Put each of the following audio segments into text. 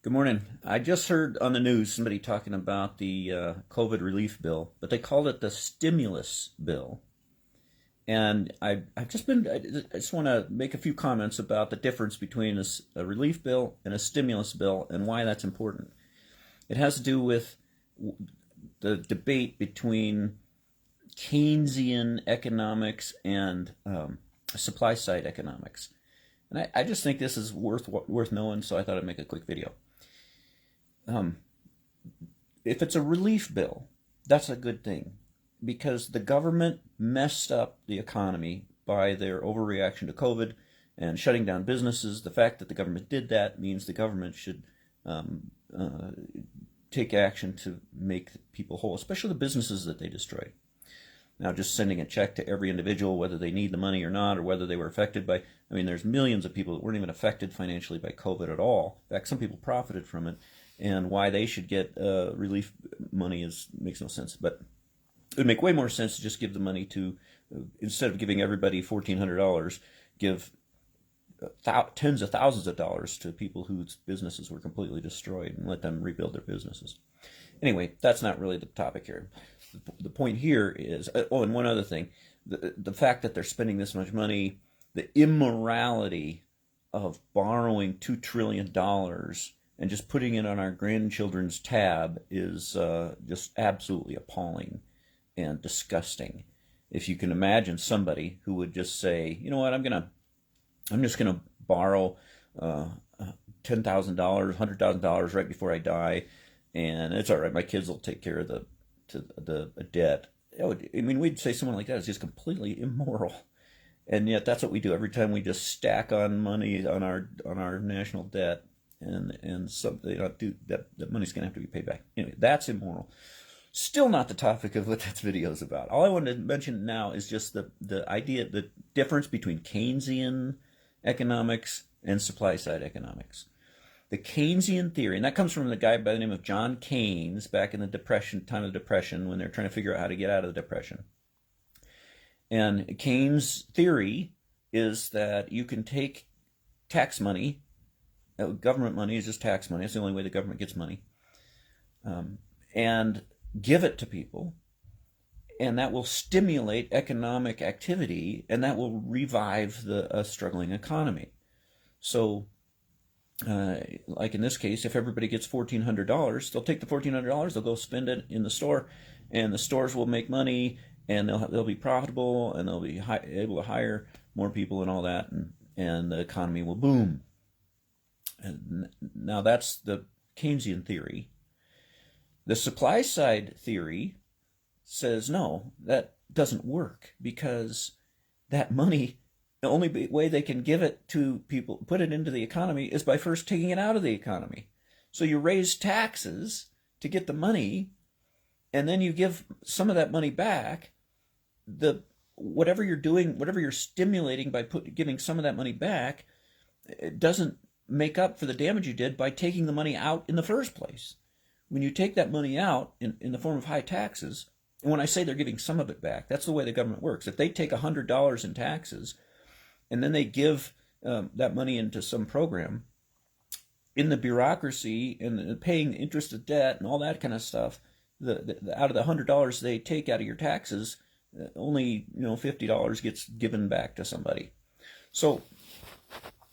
Good morning. I just heard on the news somebody talking about the COVID relief bill, but they called it the stimulus bill. And I just want to make a few comments about the difference between a relief bill and a stimulus bill and why that's important. It has to do with the debate between Keynesian economics and supply side economics. And I just think this is worth knowing, so I thought I'd make a quick video. Um, if it's a relief bill, that's a good thing because the government messed up the economy by their overreaction to COVID and shutting down businesses. The fact that the government did that means the government should um, uh, take action to make people whole, especially the businesses that they destroyed. Now, just sending a check to every individual, whether they need the money or not, or whether they were affected by, I mean, there's millions of people that weren't even affected financially by COVID at all. In fact, some people profited from it, and why they should get relief money makes no sense. But it would make way more sense to just give the money to, instead of giving everybody $1,400, give tens of thousands of dollars to people whose businesses were completely destroyed and let them rebuild their businesses. Anyway, that's not really the topic here. The point here is, oh, and one other thing, the fact that they're spending this much money, the immorality of borrowing $2 trillion and just putting it on our grandchildren's tab is just absolutely appalling and disgusting. If you can imagine somebody who would just say, you know what, I'm just gonna borrow $10,000, $100,000 right before I die, and it's all right. My kids will take care of the debt. I mean, we'd say someone like that is just completely immoral, and yet that's what we do every time we just stack on money on our national debt, and something that money's gonna have to be paid back. Anyway, that's immoral. Still not the topic of what this video is about. All I wanted to mention now is just the idea, the difference between Keynesian economics and supply side economics. The Keynesian theory, and that comes from the guy by the name of John Keynes back in the time of the Depression, when they're trying to figure out how to get out of the Depression. And Keynes' theory is that you can take tax money, government money is just tax money, it's the only way the government gets money, and give it to people, and that will stimulate economic activity, and that will revive the struggling economy. So like in this case, if everybody gets $1,400, they'll take the $1,400, they'll go spend it in the store, and the stores will make money, and they'll be profitable, and they'll be able to hire more people and all that, and the economy will boom. And now that's the Keynesian theory. The supply side theory says no, that doesn't work, because that money, the only way they can give it to people, put it into the economy, is by first taking it out of the economy. So you raise taxes to get the money, and then you give some of that money back. Whatever you're doing, whatever you're stimulating by giving some of that money back, it doesn't make up for the damage you did by taking the money out in the first place. When you take that money out in the form of high taxes, and when I say they're giving some of it back, that's the way the government works. If they take $100 in taxes, and then they give that money into some program, in the bureaucracy and paying interest of debt and all that kind of stuff, out of the $100 they take out of your taxes, only $50 gets given back to somebody. So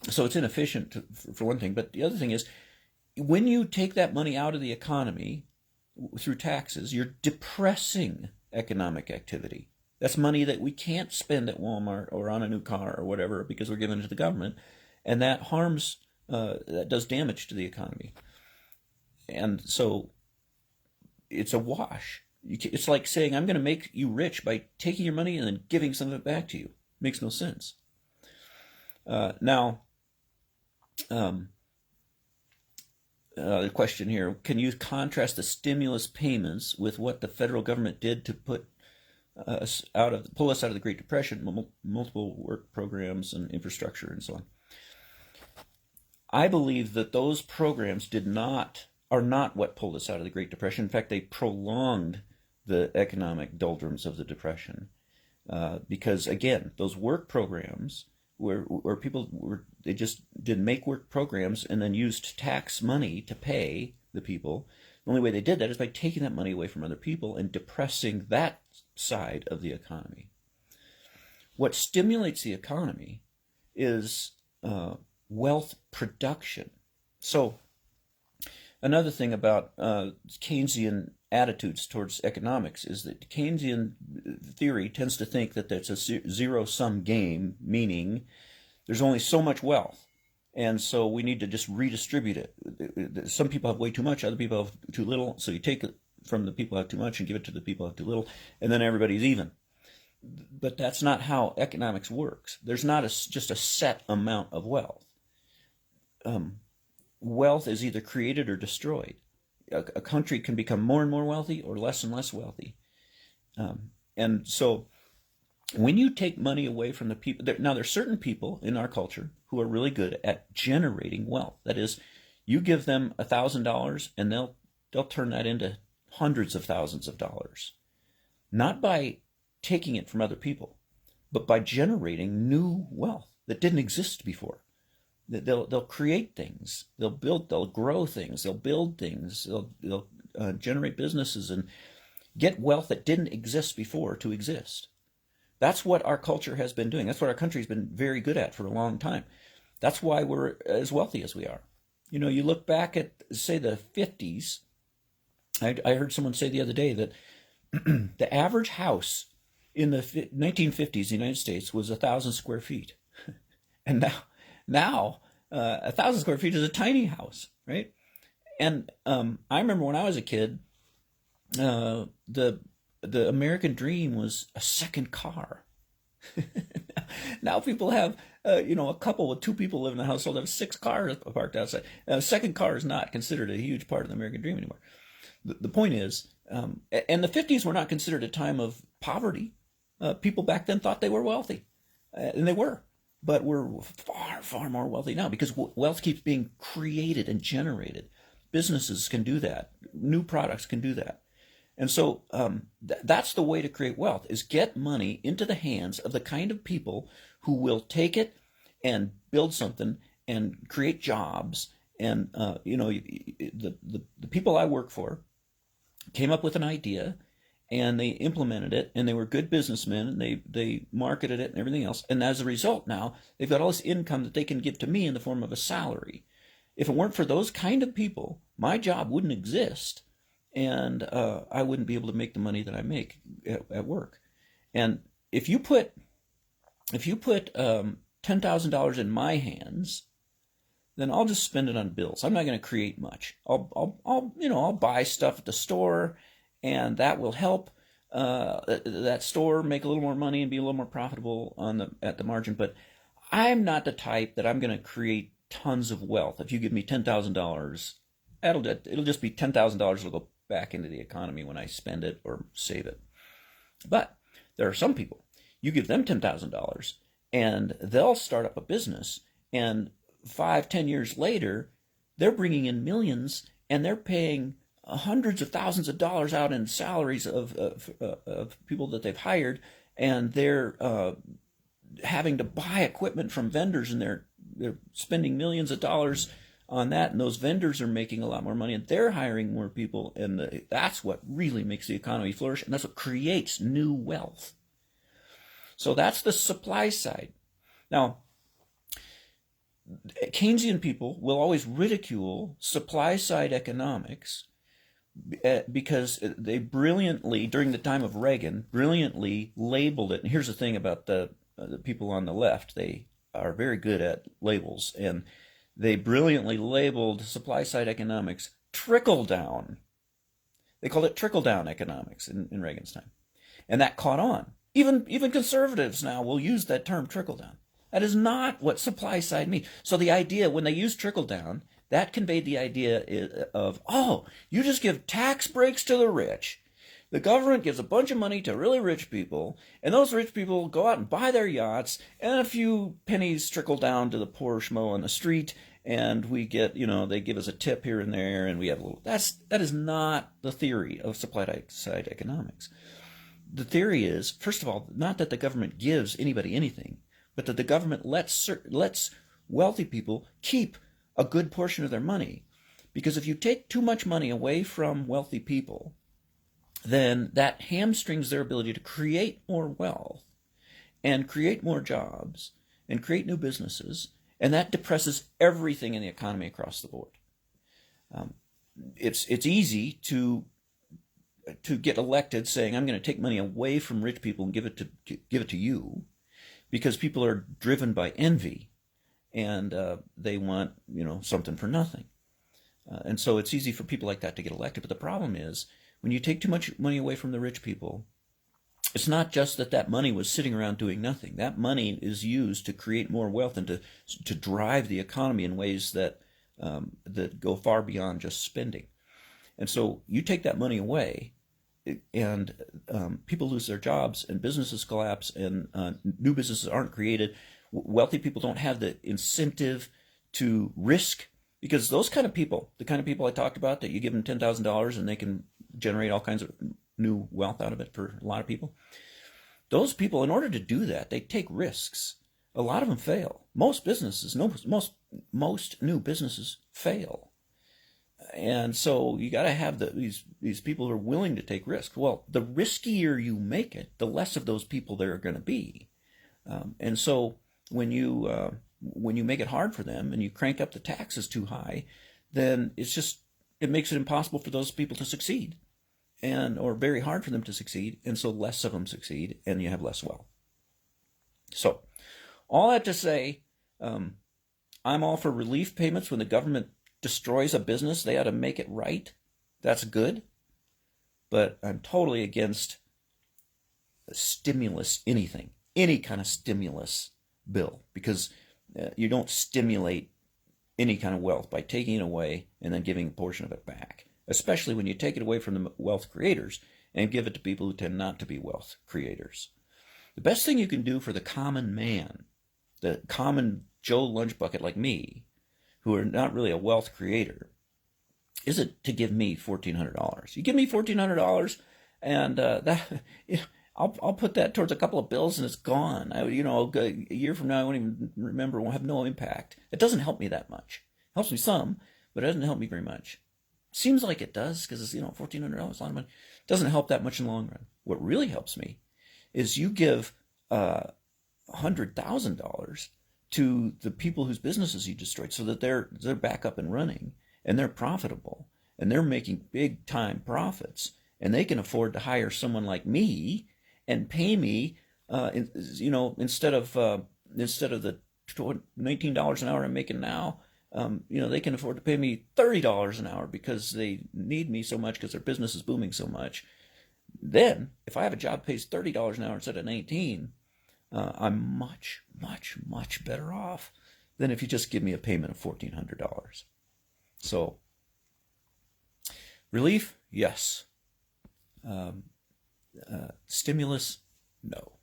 it's inefficient for one thing. But the other thing is, when you take that money out of the economy through taxes, you're depressing economic activity. That's money that we can't spend at Walmart or on a new car or whatever because we're giving it to the government, and that that does damage to the economy. And so it's a wash. It's like saying, I'm going to make you rich by taking your money and then giving some of it back to you. Makes no sense. Now, the question here, can you contrast the stimulus payments with what the federal government did to pull us out of the Great Depression, multiple work programs and infrastructure and so on? I believe that those programs are not what pulled us out of the Great Depression. In fact, they prolonged the economic doldrums of the Depression. Because again, those work programs where they just did make work programs and then used tax money to pay the people. The only way they did that is by taking that money away from other people and depressing that side of the economy. What stimulates the economy is wealth production. So another thing about Keynesian attitudes towards economics is that Keynesian theory tends to think that that's a zero-sum game, meaning there's only so much wealth, and so we need to just redistribute it. Some people have way too much, other people have too little, so you take it from the people who have too much and give it to the people who have too little, and then everybody's even. But that's not how economics works. There's not just a set amount of wealth. Wealth is either created or destroyed. A country can become more and more wealthy or less and less wealthy. And so when you take money away from the people, now there's certain people in our culture who are really good at generating wealth. That is, you give them $1,000 and they'll turn that into hundreds of thousands of dollars. Not by taking it from other people, but by generating new wealth that didn't exist before. They'll create things, they'll grow things, they'll build things, they'll generate businesses and get wealth that didn't exist before to exist. That's what our culture has been doing. That's what our country's been very good at for a long time. That's why we're as wealthy as we are. You know, you look back at, say, the 50s. I heard someone say the other day that the average house in the 1950s in the United States was 1,000 square feet. And now 1,000 square feet is a tiny house, right? And I remember when I was a kid, the American dream was a second car. Now people have, a couple with two people live in the household have 6 cars parked outside. A second car is not considered a huge part of the American dream anymore. The point is, and the 50s were not considered a time of poverty. People back then thought they were wealthy, and they were. But we're far, far more wealthy now because wealth keeps being created and generated. Businesses can do that. New products can do that. And so that's the way to create wealth, is get money into the hands of the kind of people who will take it and build something and create jobs. And, the people I work for came up with an idea and they implemented it, and they were good businessmen, and they marketed it and everything else. And as a result now, they've got all this income that they can give to me in the form of a salary. If it weren't for those kind of people, my job wouldn't exist, and I wouldn't be able to make the money that I make at work. And if you put $10,000 in my hands, then I'll just spend it on bills. I'm not going to create much. I'll buy stuff at the store, and that will help that store make a little more money and be a little more profitable at the margin. But I'm not the type that I'm going to create tons of wealth. If you give me $10,000, it'll just be $10,000 that'll go back into the economy when I spend it or save it. But there are some people, you give them $10,000 and they'll start up a business, and 5-10 years later, they're bringing in millions, and they're paying hundreds of thousands of dollars out in salaries of people that they've hired, and they're having to buy equipment from vendors, and they're spending millions of dollars on that, and those vendors are making a lot more money, and they're hiring more people, and that's what really makes the economy flourish, and that's what creates new wealth. So that's the supply side. Now, Keynesian people will always ridicule supply-side economics because they brilliantly, during the time of Reagan, brilliantly labeled it. And here's the thing about the people on the left. They are very good at labels, and they brilliantly labeled supply-side economics trickle-down. They called it trickle-down economics in Reagan's time. And that caught on. Even conservatives now will use that term trickle-down. That is not what supply side means. So the idea, when they use trickle down, that conveyed the idea of, you just give tax breaks to the rich. The government gives a bunch of money to really rich people, and those rich people go out and buy their yachts, and a few pennies trickle down to the poor schmo on the street, and we get, they give us a tip here and there, and we have a little. That is not the theory of supply side economics. The theory is, first of all, not that the government gives anybody anything, but that the government lets wealthy people keep a good portion of their money. Because if you take too much money away from wealthy people, then that hamstrings their ability to create more wealth and create more jobs and create new businesses, and that depresses everything in the economy across the board. It's easy to get elected saying, I'm going to take money away from rich people and give it to you, because people are driven by envy, and they want something for nothing. And so it's easy for people like that to get elected. But the problem is, when you take too much money away from the rich people, it's not just that money was sitting around doing nothing. That money is used to create more wealth and to drive the economy in ways that go far beyond just spending. And so you take that money away, and people lose their jobs, and businesses collapse, and new businesses aren't created. Wealthy people don't have the incentive to risk, because those kind of people, the kind of people I talked about, that you give them $10,000 and they can generate all kinds of new wealth out of it for a lot of people. Those people, in order to do that, they take risks. A lot of them fail. Most new businesses fail. And so you got to have these people who are willing to take risks. Well, the riskier you make it, the less of those people there are going to be. And so when you make it hard for them and you crank up the taxes too high, then it makes it impossible for those people to succeed, or very hard for them to succeed, and so less of them succeed, and you have less wealth. So, all that to say, I'm all for relief payments. When the government destroys a business, they ought to make it right. That's good. But I'm totally against stimulus, any kind of stimulus bill, because you don't stimulate any kind of wealth by taking it away and then giving a portion of it back, especially when you take it away from the wealth creators and give it to people who tend not to be wealth creators. The best thing you can do for the common man, the common Joe Lunchbucket like me, who are not really a wealth creator, is it to give me $1,400. You give me $1,400, and I'll put that towards a couple of bills, and it's gone. A year from now, I won't even remember. It will have no impact. It doesn't help me that much. It helps me some, but it doesn't help me very much. Seems like it does, because it's $1,400, a lot of money. It doesn't help that much in the long run. What really helps me is you give $100,000 to the people whose businesses you destroyed, so that they're back up and running, and they're profitable, and they're making big time profits, and they can afford to hire someone like me and pay me, instead of the $19 an hour I'm making now, they can afford to pay me $30 an hour because they need me so much, because their business is booming so much. Then, if I have a job that pays $30 an hour instead of 19, I'm much, much, much better off than if you just give me a payment of $1,400. So, relief, yes. Stimulus, no.